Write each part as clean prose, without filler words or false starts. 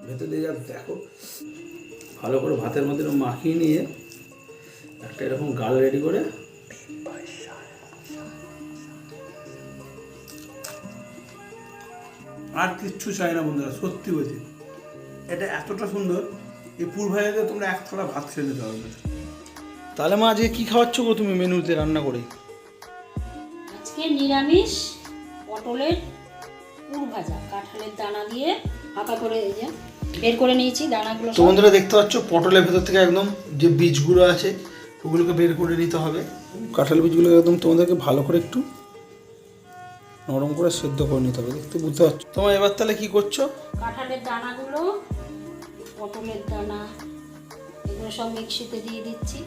ভেতর দিয়ে যা দেখো, ভালো করে ভাতের মধ্যে মাখিয়ে নিয়ে একটা এরকম গাল রেডি করে আর কিচ্ছু চাই না বন্ধুরা, সত্যি বলছি এটা এতটা সুন্দর, এই পুর ভাজাতে তোমরা এক থালা ভাত খেয়ে নিতে পারবে। তাহলে মা আজকে কি খাওয়াচ্ছ গো তুমি মেনুতে রান্না করে? আজকে নিরামিষ পটলের পুর ভাজা, কাঁঠালের দানা দিয়ে হালকা করে এই যে বের করে নিয়েছি দানাগুলো। তো বন্ধুরা দেখতে পাচ্ছ পটলের ভেতর থেকে একদম যে বীজগুলো আছে ওগুলোকে বের করে নিতে হবে। কাঁঠাল বীজগুলো একদম তোমাদেরকে ভালো করে একটু নরম করে সেদ্ধ করে নিতে হবে, দেখতে বুঝতে পারছো। তোমার এবার তাহলে কি করছো? কাঁঠালের দানাগুলো, পটলের দানা, এগুলো সব মিক্সিতে দিয়ে দিচ্ছি,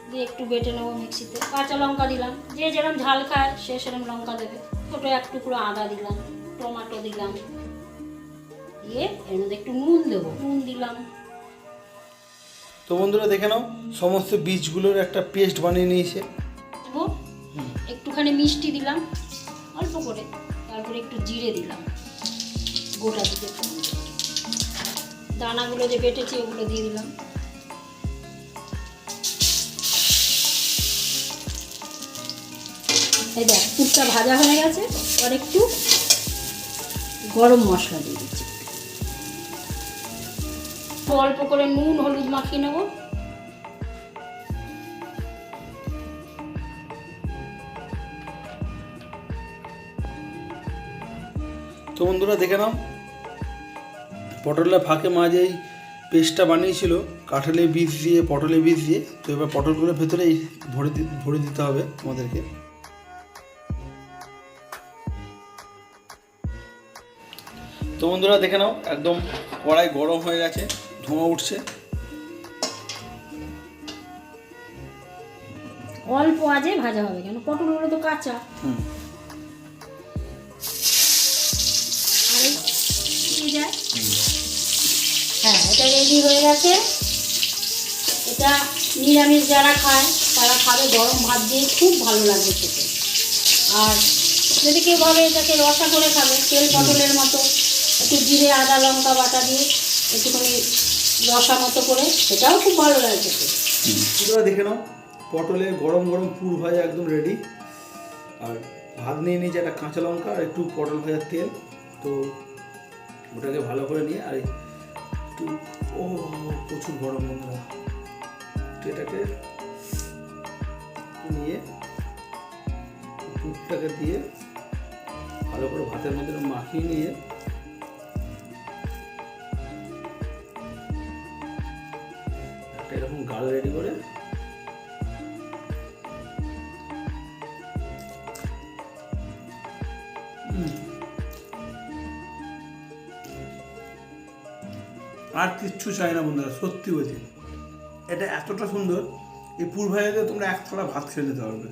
দিয়ে একটু বেটে নেবো মিক্সিতে। কাঁচা লঙ্কা দিলাম, যে যেরকম ঝাল খায় সে সেরকম লঙ্কা দেবে। ছোটো এক টুকরো আদা দিলাম, টমেটো দিলাম, দিয়ে এর মধ্যে একটু নুন দেবো, নুন দিলাম। তো বন্ধুরা দেখে নাও সমস্ত বীজগুলোর একটা পেস্ট বানিয়ে নিয়েছে। একটুখানি মিষ্টি দিলাম অল্প করে, তারপরে একটু জিরে দিলাম গোটা দিকে, দানাগুলো যে বেটেছি ওগুলো দিয়ে দিলাম। এই দেখ পুরটা ভাজা হয়ে গেছে, আর একটু গরম মশলা দিয়ে দিচ্ছি, অল্প করে নুন হলুদ মাখিয়ে নেবো। তো বন্ধুরা দেখে নাও পটলের ফাঁকে মা যেই পেস্টটা বানিয়েছিল কাঁঠালের বীজ দিয়ে পটলের বীজ দিয়ে, তো এবার পটলগুলোর ভেতরে ভরে দিতে হবে আমাদেরকে। তো বন্ধুরা দেখে নাও একদম কড়াই গরম হয়ে গেছে, ধোঁয়া উঠছে। অল্প আজে ভাজা হবে, কেন পটলগুলো তো কাঁচা। হ্যাঁ, এটা রেডি হয়ে গেছে। এটা নিরামিষ যারা খায় তারা খাবে, গরম ভাত দিয়ে খুব ভালো লাগবে খেতে। আর যদি কেউ ভাবে এটাকে রসা করে খাবে তেল পটলের মতো, একটু জিরে আদা লঙ্কা বাটা দিয়ে একটুখানি রসা মতো করে, সেটাও খুব ভালো লাগে খেতে। তোমরা দেখে নাও পটলের গরম গরম পুর ভাজা একদম রেডি। আর ভাত নিয়ে নিয়েছে একটা কাঁচা লঙ্কা আর একটু পটল ভাজার তেল, তো ওটাকে ভালো করে নিয়ে আর একটু প্রচুর গরম বন্ধুরা, এটাকে নিয়ে পুরটাকে দিয়ে ভালো করে ভাতের মধ্যে মাখিয়ে নিয়ে একটা এরকম গাল রেডি করে আর কিচ্ছু চাই না বন্ধুরা, সত্যি বলছি এটা এতটা সুন্দর, এই পুর ভাজাতে তোমরা এক থালা ভাত খেয়ে নিতে পারবে।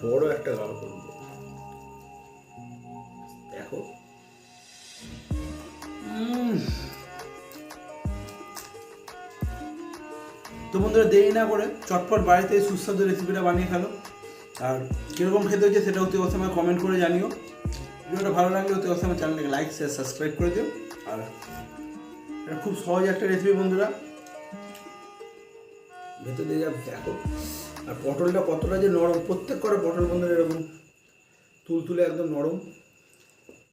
বড় একটা গাল করবো দেখো। তো বন্ধুরা দেরি না করে চটপট বাড়িতে এই সুস্বাদু রেসিপিটা বানিয়ে ফেলো। আর কীরকম খেতে হয়েছে সেটা অতি অবশ্যই কমেন্ট করে জানিও। ভিডিওটা ভালো লাগলে অতি অবশ্যই আমার চ্যানেলটাকে লাইক শেয়ার সাবস্ক্রাইব করে দিও। আর এটা খুব সহজ একটা রেসিপি বন্ধুরা, ভেতর দিয়ে যা দেখো। আর পটলটা কতটা যে নরম, প্রত্যেক করে পটল বন্ধুরা এরকম তুলতুলে একদম নরম।